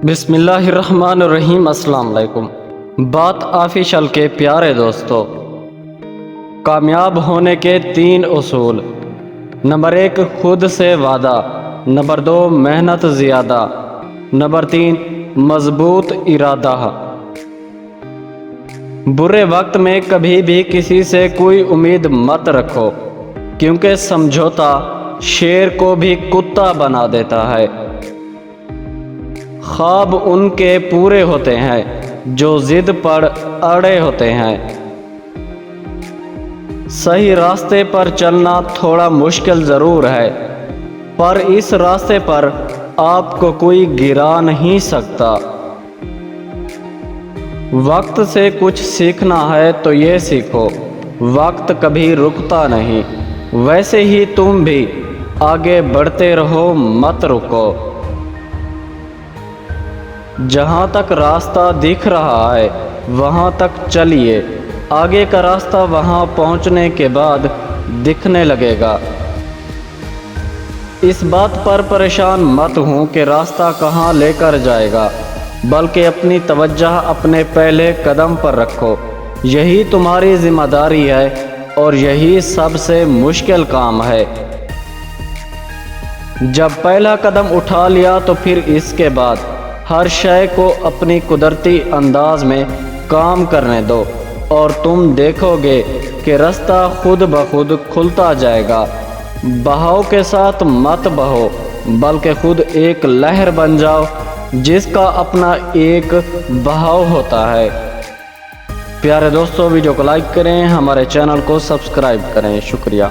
بسم اللہ الرحمن الرحیم۔ السلام علیکم۔ بات آفیشل کے پیارے دوستو، کامیاب ہونے کے 3 اصول۔ نمبر 1 خود سے وعدہ، نمبر 2 محنت زیادہ، نمبر 3 مضبوط ارادہ۔ برے وقت میں کبھی بھی کسی سے کوئی امید مت رکھو، کیونکہ سمجھوتا شیر کو بھی کتا بنا دیتا ہے۔ خواب ان کے پورے ہوتے ہیں جو ضد پر اڑے ہوتے ہیں۔ صحیح راستے پر چلنا تھوڑا مشکل ضرور ہے، پر اس راستے پر آپ کو کوئی گرا نہیں سکتا۔ وقت سے کچھ سیکھنا ہے تو یہ سیکھو، وقت کبھی رکتا نہیں۔ ویسے ہی تم بھی آگے بڑھتے رہو، مت رکو۔ جہاں تک راستہ دکھ رہا ہے وہاں تک چلیے، آگے کا راستہ وہاں پہنچنے کے بعد دکھنے لگے گا۔ اس بات پر پریشان مت ہوں کہ راستہ کہاں لے کر جائے گا، بلکہ اپنی توجہ اپنے پہلے قدم پر رکھو۔ یہی تمہاری ذمہ داری ہے اور یہی سب سے مشکل کام ہے۔ جب پہلا قدم اٹھا لیا تو پھر اس کے بعد ہر شے کو اپنی قدرتی انداز میں کام کرنے دو، اور تم دیکھو گے کہ راستہ خود بخود کھلتا جائے گا۔ بہاؤ کے ساتھ مت بہو، بلکہ خود ایک لہر بن جاؤ جس کا اپنا ایک بہاؤ ہوتا ہے۔ پیارے دوستو، ویڈیو کو لائک کریں، ہمارے چینل کو سبسکرائب کریں۔ شکریہ۔